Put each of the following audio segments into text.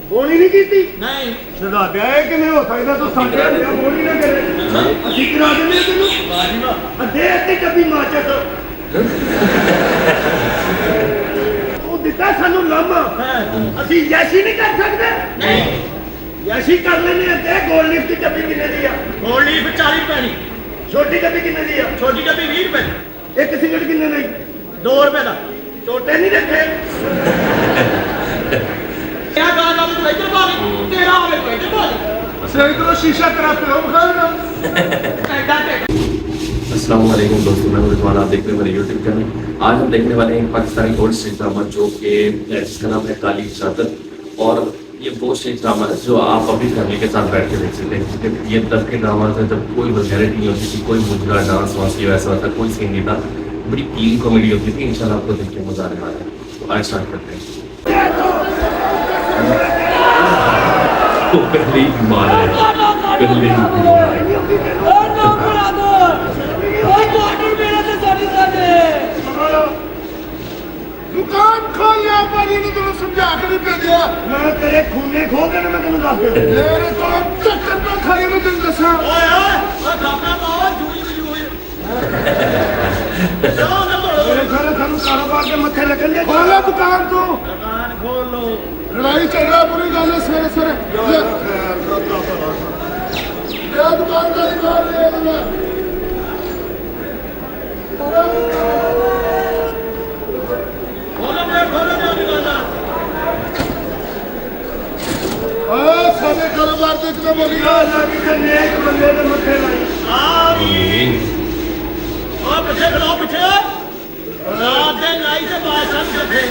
ਬੋਣੀ ਨਹੀਂ ਕੀਤੀ ਨਹੀਂ ਸ਼ਹਜ਼ਾਦਿਆ ਇਹ ਕਿਵੇਂ ਹੋ ਸਕਦਾ ਤੂੰ ਸਾਡੇ ਹੱਥਾਂ ਬੋਣੀ ਨਾ ਕਰੇ ਅਸੀਂ ਕਰਾ ਦਿੰਦੇ ਤੈਨੂੰ ਬਾਜੀ ਵਾ ਅੱਧੇ ਅੱਧੇ ਡੱਬੀ ਮਾਚਸ ਤੂੰ ਦਿੱਤਾ ਸਾਨੂੰ ਲਾਮਾ ਅਸੀਂ ਯੈਸ਼ੀ ਨਹੀਂ ਕਰ ਸਕਦੇ ਨਹੀਂ ਯੈਸ਼ੀ ਕਰ ਲੈਨੇ ਅੱਧੇ ਗੋਲ ਲਿਫਟ ਦੀ ਡੱਬੀ ਕਿੰਨੇ ਦੀ ਆ ਗੋਲ ਲੀਫ 40 ਰੁਪਏ ਦੀ ਛੋਟੀ ਡੱਬੀ ਕਿੰਨੇ ਦੀ ਆ ਛੋਟੀ ਡੱਬੀ 20 ਰੁਪਏ ਇੱਕ ਸਿਗਰਟ ਕਿੰਨੇ ਦੀ 2 ਰੁਪਏ ਦਾ ਟੋਟੇ ਨਹੀਂ ਰੱਖੇ ਕਿਆ ਗੱਲ ਆ ਤੂੰ ਇੱਧਰ ਪਾ ਲਈ ਤੇਰਾ ਹੋਵੇ ਤੂੰ ਇੱਧਰ ਪਾ ਲਈ सही तो शीशा तेरा फिल्म खाना ਐਡਾ ਢਿੱਡ अस्सलाम वालेकुम दोस्तों, मैं रिजवान, आप देख रहे हैं मेरे यूट्यूब चैनल। आज हम देखने वाले हैं एक पाकिस्तानी ओल्ड स्टेज ड्रामा जो कि जिसका नाम है काली चादर। और ये वो स्टेज ड्रामा है जो आप अपनी फैमिली के साथ बैठ के देख सकते हैं, क्योंकि ये तब के ड्रामा था जब कोई वल्गैरिटी नहीं होती थी, कोई मुजरा डांस वांस ये वैसा होता, कोई सीन नहीं था, बड़ी क्लीन कॉमेडी होती थी। इंशाल्लाह आपको देख के मजा आने वाला है। तो आज स्टार्ट करते हैं। तो पहले ही बीमार है, पहले ही बीमार है। दुकान खोल लिया पर इन्हें तो समझा के नहीं भेजा मैं तेरे खूने खो के ना मैं तेन दस दे मेरे तो चक्कर में खड़े में तुम दसा ਓਏ ਓਏ ਖਾਣਾ ਪਾਓ ਜੂਈ ਜੂਈ ਚਲੋ ਨਾ तेरे ਤੋੜੋ सारे सानू कारोबार के मत्थे लगन दे खोला दुकान तो ਦੁਕਾਨ ਖੋਲ ਲੋ लड़ाई चल रहा पूरी गल है सवेरे सवेरे ये दुकान का निकाल लिया मैंने ਖੋਲੋ ਮੈਂ ਦੁਕਾਨ सारे कारोबार देखने बोली लागी ते नेक बंदे दे मत्थे लाई आमीन। ਓ ਪਿੱਛੇ ਖੜੋ ਪਿੱਛੇ ਰਾਤ ਦੇ ਲਾਈ ਤੇ ਬਾਦਸ਼ਾਹ ਕਿੱਥੇ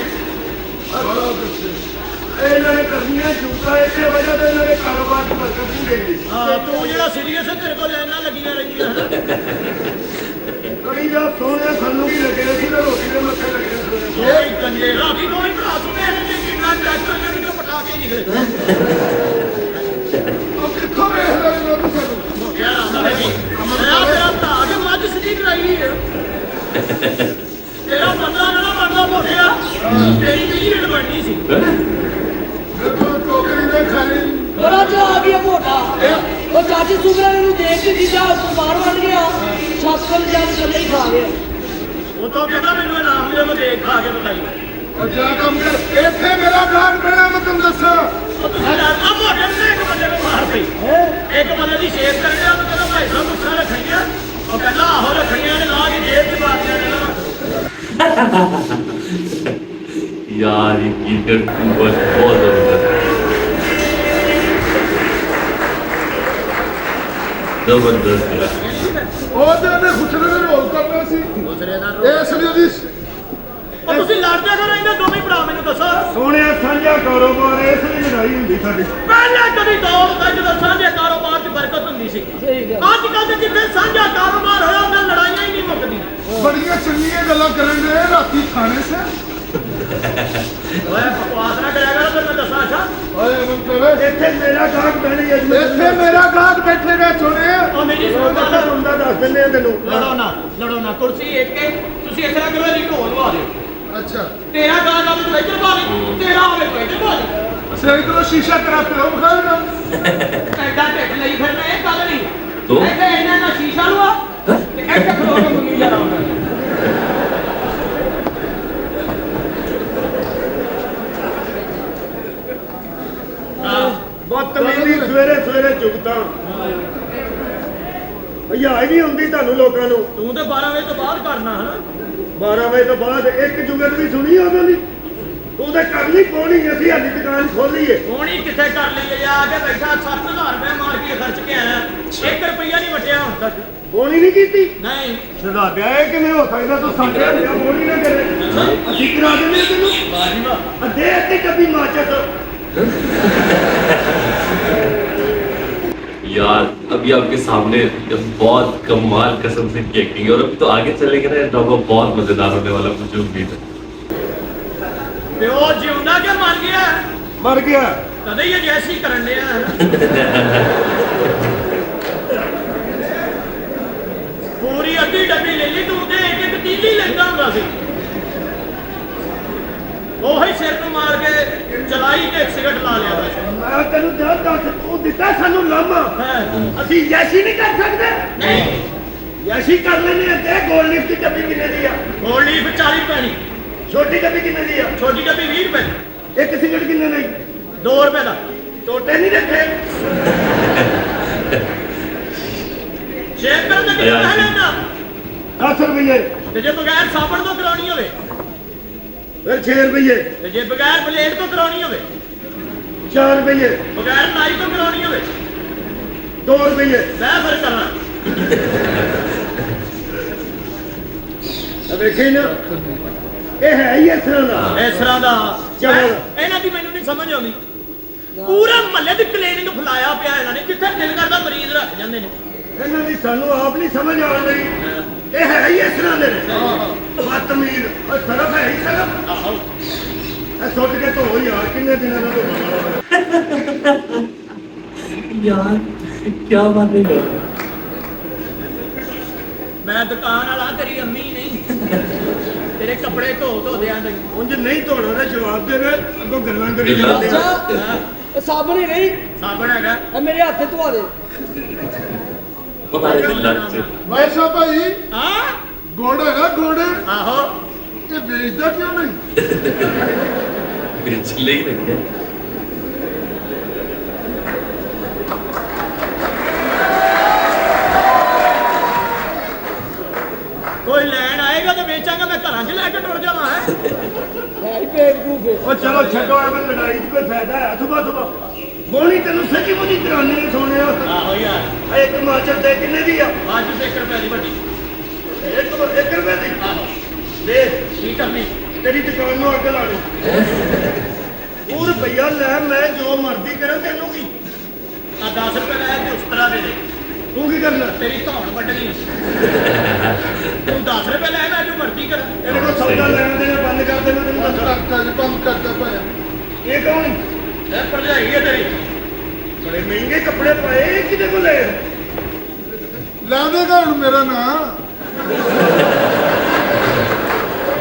ਇਹਨਾਂ ਨੇ ਕਰਨੀਆਂ ਝੂਠਾ ਇਸੇ ਵਜ੍ਹਾ ਤੇ ਇਹਨਾਂ ਦੇ ਕਾਰੋਬਾਰ ਚ ਬਰਕਤ ਨਹੀਂ ਗਈ ਹਾਂ ਤੂੰ ਜਿਹੜਾ ਸੀਰੀਅਸ ਹੈ ਤੇਰੇ ਕੋਲ ਇਹਨਾਂ ਲੱਗੀਆਂ ਰਹਿੰਦੀਆਂ ਹਨ ਕੜੀ ਦਾ ਸੋਹਣਿਆ ਸਾਨੂੰ ਵੀ ਲੱਗੇ ਸੀ ਤੇ ਰੋਟੀ ਦੇ ਮੱਥੇ ਲੱਗੇ ਸੀ ਓਏ ਕੰਜੇ ਰਾਤੀ ਦੋਈ ਭਰਾ ਸੁਣੇ ਨੇ ਕਿੰਨਾ ਟਰੈਕਟਰ ਜਿਹੜੀ ਤੋਂ ਪਟਾ ਕੇ ਨਿਕਲੇ अब कितों रह रहे हो तुम ਯਾਰ ਆਉਂਦਾ ਹੈ ਜੀ ਮੇਰਾ ਤੇਰਾ ਭਰਾ ਕੇ ਮੱਝ ਸਦੀ ਕਰਾਈ ਹੈ ਤੇਰਾ ਬੰਦਾ ਨਾ ਬੰਦਾ ਮੋਟਿਆ ਤੇਰੀ ਵੀ ਰੇਡ ਬਣਨੀ ਸੀ देखो टोकरी में खाली ਬੜਾ ਚ ਆ ਗਿਆ ਮੋਟਾ ਉਹ ਚਾਚੀ ਸੁਗਰਾ ਨੂੰ ਦੇਖ ਕੇ ਜਿੱਦਾਂ ਉਸ ਬਾਹਰ ਵੱਲ ਗਿਆ ਛੱਤ ਕੋਲ ਜਾ ਕੇ ਥੱਲੇ ਹੀ ਖਾ ਗਿਆ ਉਹ ਤੋਂ ਕਹਿੰਦਾ ਮੈਨੂੰ ਇਨਾਮ ਮਿਲਿਆ ਮੈਂ ਦੇਖ ਖਾ ਕੇ ਬਤਾਈ और जा कम कर इतने मेरा घर बना मैं तुम दसा ਉਹ ਤੁਸੀਂ ਡਰਨਾ ਮੋਟੇ ਨੇ ਇੱਕ ਬੰਦੇ ਨੂੰ ਮਾਰ ਪਈ ਇੱਕ ਬੰਦੇ ਦੀ ਸ਼ੇਰ ਕਰ ਲਿਆ ਉਹ ਕਹਿੰਦਾ ਭਾਈ ਸਾਹਿਬ ਗੁੱਸਾ ਰੱਖਣੀਆਂ ਉਹ ਕਹਿੰਦਾ ਆਹੋ ਰੱਖਣੀਆਂ ਨੇ ਲਾ ਕੇ ਜੇਬ ਚ ਪਾ ਦਿਆ ਨੇ यार ये कीटर बहुत जबरदस्त जबरदस्त है। ਉਹ ਤੇ ਉਹਨੇ ਖੁਸਰੇ ਦੇ ਰੋਲ ਕਰਨਾ ਸੀ ਦੂਸਰੇ ਦਾ ਇਸ ਲਈ ਉਹਦੀ ਉਹ ਤੁਸੀਂ ਲੜਦੇ ਕਰੋ ਇਹਨਾਂ ਦੋਵੇਂ ਭਰਾ ਮੈਨੂੰ ਦੱਸੋ ਸੋਹਣਿਆ ਸਾਂਝਾ ਕਾਰੋਬਾਰ ਇਸ ਲਈ ਲੜਾਈ ਹੁੰਦੀ ਸਾਡੀ ਪਹਿਲਾਂ ਕਦੀ ਦੌਰ ਦਾ ਜਦੋਂ ਸਾਂਝੇ ਕਾਰੋਬਾਰ 'ਚ ਬਰਕਤ ਹੁੰਦੀ ਸੀ ਸਹੀ ਗੱਲ ਅੱਜ ਕੱਲ੍ਹ ਤੇ ਜਿੱਥੇ ਸਾਂਝਾ ਕਾਰੋਬਾਰ ਹੋਇਆ ਉਹਨਾਂ ਲੜਾਈਆਂ ਹੀ ਨਹੀਂ ਮੁੱਕਦੀਆਂ ਬੜੀਆਂ ਚੰਗੀਆਂ ਗੱਲਾਂ ਕਰਨ ਦੇ ਰਾਤੀ ਖਾਣੇ ਸੇ ਓਏ ਬਕਵਾਸ ਨਾ ਕਰਿਆ ਕਰੋ ਤੈਨੂੰ ਮੈਂ ਦੱਸਾਂ ਅੱਛਾ ਓਏ ਅਮਨ ਕੋਲੇ ਇੱਥੇ ਮੇਰਾ ਗਾਹਕ ਬਹਿਣੀ ਇੱਥੇ ਮੇਰਾ ਗਾਹਕ ਬੈਠੇ ਨੇ ਸੁਣੇ ਉਹ ਮੇਰੀ ਸੁਣ ਉਹਦਾ ਗੱਲ ਹੁੰਦਾ ਦੱਸ ਦਿੰਦੇ ਆ ਤੈਨੂੰ ਲੜੋ ਨਾ ਕੁਰਸੀ ਇੱਕ ਹੈ ਤੁਸੀਂ ਇਸ ਤਰ੍ਹਾਂ ਕਰੋ ਜੀ ਢੋਲ ਵਾ ਦਿਓ ਅੱਛਾ ਤੇਰਾ ਗਾਣਾ ਵੀ ਤੂੰ ਇੱਧਰ ਪਾ ਲਈ ਤੇਰਾ ਹੋਵੇ ਤੂੰ ਇੱਧਰ ਪਾ ਲਈ ਸਹੀ ਤੋਂ ਸ਼ੀਸ਼ਾ ਤੇਰਾ ਫਿਲਮ ਖਾਣਾ ਐਡਾ ਢਿੱਡ ਲਈ ਫਿਰਨਾ ਇਹ ਗੱਲ ਨਹੀਂ ਤੋ? ਇੱਥੇ ਇਹਨਾਂ ਦਾ ਸ਼ੀਸ਼ਾ ਲਵਾ ਤੇ ਇੱਥੇ ਖਲੋ ਕੇ ਮੰਗੀ ਜਾਣਾ ਹੁੰਦਾ ਬਦਤਮੀਜ਼ੀ ਸਵੇਰੇ ਸਵੇਰੇ ਚੁਗਤਾ ਭਈਆ ਹੀ ਨਹੀਂ ਹੁੰਦੀ ਤੁਹਾਨੂੰ ਲੋਕਾਂ ਨੂੰ ਤੂੰ ਤੇ 12 ਵਜੇ ਤੋਂ ਬਾਅਦ ਕਰਨਾ ਹਨਾ 12 ਵਜੇ ਤੋਂ ਬਾਅਦ ਇੱਕ ਜੁਗਤ ਵੀ ਸੁਣੀ ਉਹਨਾਂ ਦੀ ਤੂੰ ਤੇ ਕਰ ਲਈ ਪੋਣੀ ਅਸੀਂ ਸਾਡੀ ਦੁਕਾਨ ਖੋਲੀਏ ਹੋਣੀ ਕਿੱਥੇ ਕਰ ਲਈ ਆ ਕੇ ਬੈਠਾ 7000 ਰੁਪਏ ਮਾਰ ਕੇ ਖਰਚ ਕੇ ਆਇਆ 1 ਰੁਪਈਆ ਨਹੀਂ ਵਟਿਆ ਹੁਣ ਤੱਕ ਪੋਣੀ ਨਹੀਂ ਕੀਤੀ ਨਹੀਂ ਸ਼ਹਜ਼ਾਦਿਆ ਇਹ ਕਿਵੇਂ ਹੋ ਸਕਦਾ ਤੂੰ ਸਾਡੇ ਹੱਥਾਂ ਪੋਣੀ ਨਾ ਕਰੇ ਅਸੀਂ ਕਰਾ ਦਿੰਦੇ ਆ ਤੈਨੂੰ ਬਾਜੀ ਵਾ ਅੱਧੇ ਅੱਧੇ ਡੱਬੀ ਮਾਚਸ यार अभी आपके सामने बहुत कमाल कसम से की एक्टिंग है और अभी तो आगे चलेंगे ना, ये ड्रामा बहुत मजेदार होने वाला, मुझे उम्मीद है। ਤੇ ਉਹ ਜਿਉਂਦਾ ਕਿ ਮਰ ਗਿਆ ਮਰ ਗਿਆ ਕਦੇ ਹੀ ਜੈਸੀ ਕਰਨ ਲਿਆ ਪੂਰੀ ਅੱਧੀ ਡੱਬੀ ਲੈ ਲਈ ਤੂੰ ਤੇ ਇੱਕ ਇੱਕ ਤੀਲੀ ਲੈਂਦਾ ਹੁੰਦਾ ਸੀ ਉਹੀ ਸਿਰ ਨੂੰ ਮਾਰ ਕੇ ਚਲਾਈ ਤੇ ਸਿਗਰਟ ਲਾ ਲਿਆ ਬਸ ਮੈਂ ਤੈਨੂੰ ਦੱਸ ਤੂੰ ਦਿੱਤਾ ਸਾਨੂੰ ਲਾਮਾ ਹਾਂ ਅਸੀਂ ਯੈਸ਼ੀ ਨਹੀਂ ਕਰ ਸਕਦੇ ਨਹੀਂ ਯੈਸ਼ੀ ਕਰ ਲੈਣੇ ਆ ਤੇ ਗੋਲ ਲਿਫਟ ਦੀ ਡੱਬੀ ਕਿੰਨੇ ਦੀ ਆ ਗੋਲ ਲੀਫ 40 ਰੁਪਏ ਦੀ ਛੋਟੀ ਡੱਬੀ ਕਿੰਨੇ ਦੀ ਆ ਛੋਟੀ ਡੱਬੀ 20 ਰੁਪਏ ਇੱਕ ਸਿਗਰਟ ਕਿੰਨੇ ਦੀ 2 ਰੁਪਏ ਦਾ ਟੋਟੇ ਨਹੀਂ ਰੱਖੇ ਸ਼ੇਕ ਕਰਨ ਦਾ ਕਿੰਨਾ ਹੈ ਲੈਣਾ 10 ਰੁਪਏ ਤੇ ਜੇ ਬਗੈਰ ਸਾਬਣ ਤੋਂ ਕਰਾਉਣੀ ਹੋਵੇ ਫਿਰ 6 ਰੁਪਏ ਤੇ ਜੇ ਬਗੈਰ ਬਲੇਡ ਤੋਂ ਕਰਾਉਣੀ ਹੋਵੇ 4 ਰੁਪਏ ਬਗੈਰ ਨਾਈ ਤੋਂ ਕਰਾਉਣੀ ਹੋਵੇ 2 ਰੁਪਏ ਮੈਂ ਫਿਰ ਕਰਨਾ ਆ ਵੇਖੀ ਨਾ ਇਹ ਹੈ ਹੀ ਇਸ ਤਰ੍ਹਾਂ ਦਾ ਇਸ ਤਰ੍ਹਾਂ ਦਾ ਚਲੋ। ਇਹਨਾਂ ਦੀ ਮੈਨੂੰ ਨਹੀਂ ਸਮਝ ਆਉਂਦੀ ਪੂਰਾ ਮਹੱਲੇ ਦੀ ਕਲੀਨਿਕ ਫਲਾਇਆ ਪਿਆ ਇਹਨਾਂ ਨੇ ਜਿੱਥੇ ਦਿਲ ਕਰਦਾ ਮਰੀਜ਼ ਰੱਖ ਜਾਂਦੇ ਨੇ ਇਹਨਾਂ ਦੀ ਸਾਨੂੰ ਆਪ ਨਹੀਂ ਸਮਝ ਆਉਣ ਲਈ ਇਹ ਹੈ ਹੀ ਇਸ ਤਰ੍ਹਾਂ ਦੇ ਨੇ ਬਦਤਮੀਜ਼ ਉਹ ਸਰਫ ਹੈ ਹੀ ਸਰਫ ਆਹੋ ਇਹ ਸੁੱਟ ਕੇ ਧੋ ਯਾਰ ਕਿੰਨੇ ਦਿਨਾਂ ਦਾ ਧੋਣਾ यार क्या बात है कर ਮੈਂ ਦੁਕਾਨ ਵਾਲਾ ਤੇਰੀ ਅੰਮੀ ਨਹੀਂ ਤੇਰੇ ਕੱਪੜੇ ਧੋ ਦਿਆਂ ਤੇ ਉਂਝ ਨਹੀਂ ਧੋਣਾ ਦਾ ਜਵਾਬ ਦੇ ਰਹੇ ਅੱਗੋਂ ਗੱਲਾਂ ਕਰੀ ਗੱਲਾਂ। ਜਾਂਦੇ ਆ ਅੱਛਾ ਇਹ ਸਾਬਣ ਹੀ ਨਹੀਂ ਸਾਬਣ ਹੈਗਾ ਇਹ ਮੇਰੇ ਹੱਥ ਤੇ ਧਵਾ ਦੇ हमारे दिल से ਵੈਸਾ ਭਾਈ ਹਾਂ ਗੁੜ ਹੈਗਾ ਗੁੜ ਆਹੋ ਇਹ ਵੇਚਦਾ ਕਿਉਂ ਨਹੀਂ चिल्ले ही रखे ਕੋਈ ਲੈਣ ਆਏਗਾ ਤੇ ਵੇਚਾਂਗਾ ਮੈਂ ਘਰਾਂ 'ਚ ਲੈ ਕੇ ਟੁਰ ਜਾਵਾਂ ਹੈ ਹੈ ਹੀ ਬੇਵਕੂਫ ਹੈ ਉਹ ਚਲੋ ਛੱਡੋ ਐਵੇਂ ਲੜਾਈ 'ਚ ਕੋਈ ਫਾਇਦਾ ਹੈ ਸੁਬਾ ਬੋਣੀ ਤੈਨੂੰ ਸੱਚੀ ਮੁੱਚੀ ਕਰਾਉਣੀ ਹੈ ਸੋਹਣਿਆ ਆਹੋ ਯਾਰ ਇੱਕ ਮਾਚਰ ਦੇ ਕਿੰਨੇ ਦੀ ਆ ਅੱਜ 1 ਰੁਪਏ ਦੀ ਵੱਡੀ 1 ਰੁਪਏ ਦੀ ਆਹੋ ਦੇ ਕੀ ਕਰਨੀ ਤੇਰੀ ਦੁਕਾਨ ਨੂੰ ਅੱਗ ਲਾ ਲਈ ਉਹ ਰੁਪਈਆ ਲੈ ਮੈਂ ਜੋ ਮਰਜ਼ੀ ਕਰਾਂ ਤੈਨੂੰ ਕੀ ਆ 10 ਰੁਪਏ ਲੈ ਤੇ ਉਸ ਤਰ੍ਹਾਂ ਦੇ ਦੇ ਤੂੰ ਕੀ ਕਰਨਾ ਤੇਰੀ ਧੌਣ ਵੱਢਣੀ ਤੂੰ 10 ਰੁਪਏ ਲੈ ਲੈ ਜੋ ਮਰਜ਼ੀ ਕਰ ਇਹਨੇ ਕੋਲ ਸੌਦਾ ਲੈਣ ਦੇਣਾ ਬੰਦ ਕਰ ਦੇਣਾ ਤੈਨੂੰ ਬੰਦ ਦੱਸਣਾ ਕਰਦਾ ਜੀ ਬੰਦ ਕਰਦਾ ਭਾਈ ਇਹ ਕੌਣ ਇਹ ਭਰਜਾਈ ਹੈ ਤੇਰੀ ਬੜੇ ਮਹਿੰਗੇ ਕੱਪੜੇ ਪਾਏ ਇਹ ਕਿਹਦੇ ਕੋਲ ਲਏ ਲੈ ਦੇਗਾ ਹੁਣ ਮੇਰਾ ਨਾਂ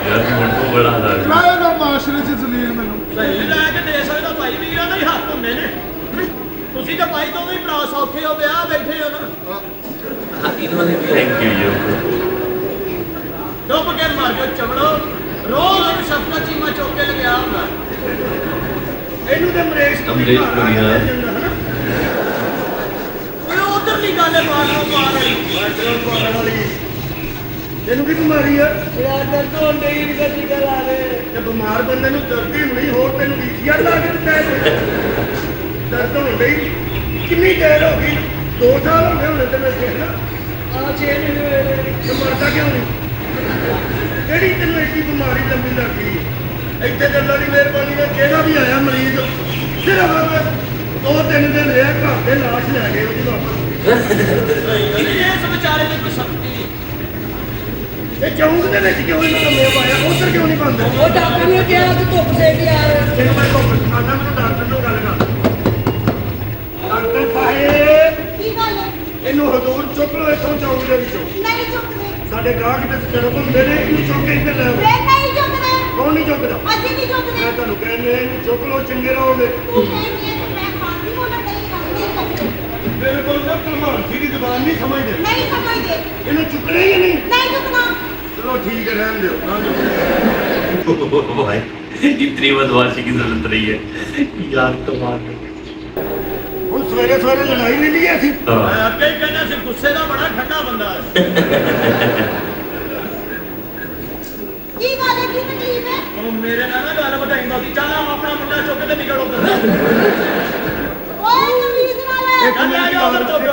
यार मुझको बड़ा था ਲਾਏਗਾ ਮਾਸ਼ਰੇ ਚ ਜ਼ਲੀਲ ਮੈਨੂੰ ਸਹੀ ਲੈ ਕੇ ਦੇ ਸਕਦਾ ਭਾਈ ਵੀਰਾਂ ਦਾ ਹੀ ਹੱਥ ਹੁੰਦੇ ਨੇ ਤੁਸੀਂ ਤਾਂ ਭਾਈ ਦੋਵੇਂ ਹੀ ਭਰਾ ਸੌਖੇ ਹੋ ਵਿਆਹ ਬੈਠੇ ਹੋ ਨਾ इन्होंने थैंक यू यो ਡੁੱਬ ਕੇ ਮਰ ਜਾਓ ਚਵੜੋ ਰੋਜ਼ ਉਹਨੂੰ ਸ਼ਫਕਾ ਚੀਮਾ ਚੁੱਕ ਕੇ ਲਗਿਆ ਹੁੰਦਾ ਇਹਨੂੰ ਤੇ ਅਮਰੇਸ਼ ਤੋਂ ਵੀ ਅਮਰੇਸ਼ ਘਰ ਪੁਰੀ, ਆ ਹਾਂ। ਜਾਂਦਾ, ਹਨਾ? ਉਹ ਉਧਰ ਦੀ ਗੱਲ ਹੈ ਮਾਰੋ ਮਾਰ ਵਾਲੀ ਵਾਹਿਗੁਰੂ ਪਾਉਣ ਵਾਲੀ ਤੈਨੂੰ ਕੀ ਬਿਮਾਰੀ ਆ ਮੇਰਾ ਦਰਦ ਹੋਣ ਡਈ ਗੱਡੀ ਕਰਾ ਦੇ ਤੇ ਬਿਮਾਰ ਬੰਦੇ ਨੂੰ ਦਰਦ ਹੀ ਹੋਣੀ ਹੋਰ ਤੈਨੂੰ ਵੀਸੀਆਰ ਲਾ ਕੇ ਦਿੱਤਾ ਹੈ ਦਰਦ ਹੋਣ ਡਈ ਕਿੰਨੀ ਦੇਰ ਹੋ ਗਈ 2 ਸਾਲ ਹੋ ਗਏ ਹੁਣ ਤੇ ਮੈਂ ਦੇਖਣਾ ਆ 6 ਮਹੀਨੇ ਹੋਏ ਨੇ ਤੇ ਮਰਦਾ ਕਿਉਂ ਨਹੀਂ ਕਿਹੜੀ ਤੈਨੂੰ ਐਡੀ ਬਿਮਾਰੀ ਲੰਮੀ ਲੱਗ ਗਈ ਹੈ? ਇੱਥੇ ਗੱਲਾਂ ਦੀ ਮਿਹਰਬਾਨੀ ਨਾਲ ਜਿਹੜਾ ਵੀ ਆਇਆ ਮਰੀਜ਼ ਸਿਰਫ 2-3 ਦਿਨ ਰਿਹਾ ਘਰ ਦੇ ਲਾਸ਼ ਲੈ ਗਏ ਉਹਦੀ ਵਾਪਸ ਇਸ ਵਿਚਾਰੇ ਦੀ ਕੋਈ ਸ਼ਕਤੀ ਨਹੀਂ ਇਹ ਚੌਂਕ ਦੇ ਵਿੱਚ ਕਿਉਂ ਇਹਨਾਂ ਲੰਮੇ ਪਾਇਆ ਉਧਰ ਕਿਉਂ ਨਹੀਂ ਬੰਦ ਉਹ ਡਾਕਟਰ ਨੇ ਕਿਹਾ ਕਿ ਧੁੱਪ ਸੇਕ ਯਾਰ ਇਹਨੂੰ ਮੈਂ ਕੋਲ ਆਣਾ ਮੈਨੂੰ ਡਾਕਟਰ ਨਾਲ ਗੱਲ ਕਰ ਡਾਕਟਰ ਸਾਹਿਬ ਕੀ ਗੱਲ ਹੈ? ਇਹਨੂੰ ਹਜ਼ੂਰ ਚੁੱਕ ਲਓ ਇੱਥੋਂ ਚੌਂਕ ਦੇ ਵਿੱਚੋਂ ਨਹੀਂ ਚੁੱਕਦੇ ਸਾਡੇ ਗਾਹਕ ਤੇ ਸਟਰਪ ਹੁੰਦੇ ਨੇ ਇਹਨੂੰ ਚੁੱਕ ਕੇ ਇੱਥੇ ਲੈ ਆਓ ਵੇ ਨਹੀਂ ਚੁੱਕਦੇ ਕੌਣ ਨਹੀਂ ਚੁੱਕਦਾ ਅਸੀਂ ਨਹੀਂ ਚੁੱਕਦੇ ਮੈਂ ਤੁਹਾਨੂੰ ਕਹਿੰਦੇ ਇਹਨੂੰ ਚੁੱਕ ਲਓ ਚੰਗੇ ਰਹੋਗੇ ਤੂੰ ਕਹਿੰਦੀ ਹੈ ਕਿ ਮੈਂ ਖਾਂਸੀ ਹੋਣਾ ਨਹੀਂ ਚੁੱਕਦੇ ਬਿਲਕੁਲ ਨਾ ਭਲਮਾਨਸੀ ਦੀ ਜ਼ਬਾਨ ਨਹੀਂ ਸਮਝਦੇ ਨਹੀਂ ਸਮਝਦੇ ਇਹਨੂੰ ਚੁੱਕਣਾ ਹੀ ਨਹੀਂ ਨਹੀਂ ਚੁੱਕਣਾ ਚਲੋ ਠੀਕ ਹੈ ਰਹਿਣ ਦਿਓ ਨਾ ਚੁੱਕੋ भाई इतनी बदमाशी की जरूरत नहीं है यार कमाल है ਹੁਣ ਸਵੇਰੇ ਸਵੇਰੇ ਲੜਾਈ ਨਹੀਂ ਲਈ ਅਸੀਂ हाँ ਮੈਂ ਅੱਗੇ ਹੀ ਕਹਿੰਦਾ ਸੀ ਗੁੱਸੇ ਦਾ ਬੜਾ ਠੰਡਾ ਬੰਦਾ ਹੈ ਕੀ ਗੱਲ ਹੈ ਕੀ ਤਕਲੀਫ ਹੈ ਉਹ ਮੇਰੇ ਨਾਲ ਨਾ ਗੱਲ ਬਤਾਈਂਦਾ ਸੀ ਚੱਲ ਆ ਆਪਣਾ ਮੁੰਡਾ ਚੁੱਕ ਕੇ ਨਿਕਲ ਉੱਧਰ ਓਏ ਤਮੀਜ਼ ਨਾਲ ਇੱਕ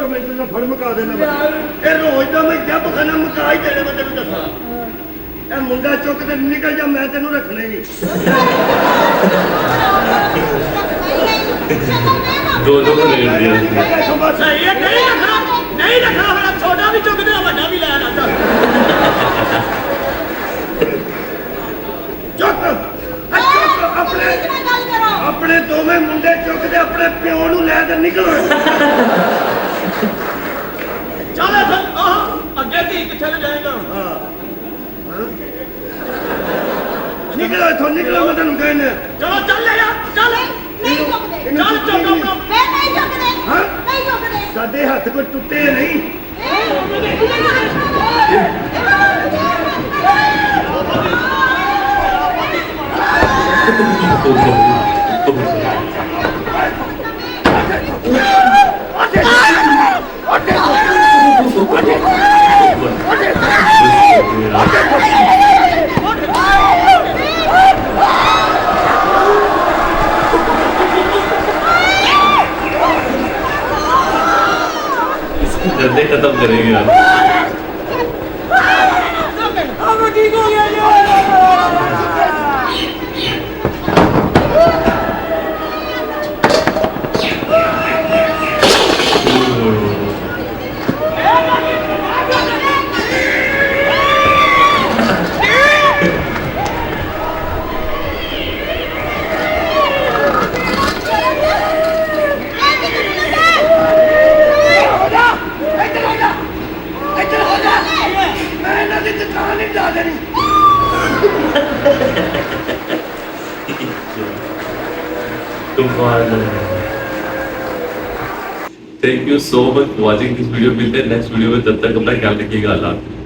ਮਿੰਟ ਨਾਲ ਫੜ ਮੁਕਾ ਦੇਣਾ ਮੈਂ ਇਹ ਰੋਜ਼ ਦਾ ਮੈਂ ਜੱਬ ਖਾਨਾ ਮੁਕਾ ਹੀ ਦੇਣਾ ਮੈਂ ਤੈਨੂੰ ਦੱਸਾਂ ਇਹ ਮੁੰਡਾ ਚੁੱਕ ਤੇ ਨਿਕਲ ਜਾ ਮੈਂ ਤੈਨੂੰ ਰੱਖਣਾ ਹੀ ਨਹੀਂ दोनों को ले लिया ਇੱਥੋਂ ਬਸ ਸਹੀ ਹੈ ਨਹੀਂ ਰੱਖਣਾ ਫਿਰ ਛੋਟਾ ਵੀ ਚੁੱਕਦੇ ਆ ਵੱਡਾ ਵੀ ਲੈਣ ਆਉਂਦਾ ਚੁੱਕ ਆਪਣੇ ਗੱਲ ਕਰੋ ਆਪਣੇ ਦੋਵੇਂ ਮੁੰਡੇ ਚੁੱਕਦੇ ਆਪਣੇ ਪਿਓ ਨੂੰ ਲੈ ਕੇ ਨਿਕਲ ਚੱਲ ਫਿਰ ਅੱਗੇ ਧੀ ਕਿੱਥੇ ਨੂੰ ਜਾਏਗਾ ਹਾਂ ਨਿਕਲੋ ਇੱਥੋਂ ਨਿਕਲੋ ਮੈਂ ਤੁਹਾਨੂੰ ਕਹਿੰਦਾ ਚਲੋ ਚੱਲ ਲੈ ਯਾਰ ਚੱਲ ਨਹੀਂ ਝੁਕਦੇ ਚੱਲ ਚੁੱਕ ਆਪਣਾ ਮੈਂ ਨਹੀਂ ਝੁਕਦੇ ਹਾਂ? ਨਹੀਂ ਝੁਕਦੇ ਸਾਡੇ ਹੱਥ ਕੋਈ ਟੁੱਟੇ ਨਹੀਂ धंधे खत्म करेंगे यार अब ठीक हो गया जो ਮੈਂ ਇਹਨਾਂ ਦੀ ਦੁਕਾਨ ਨਹੀਂ ਜਾ ਦੇਣੀ thank you so much for watching this video. मिलते हैं नेक्स्ट वीडियो में, तब तक अपना ख्याल रखिएगा। अल्लाह हाफिज़।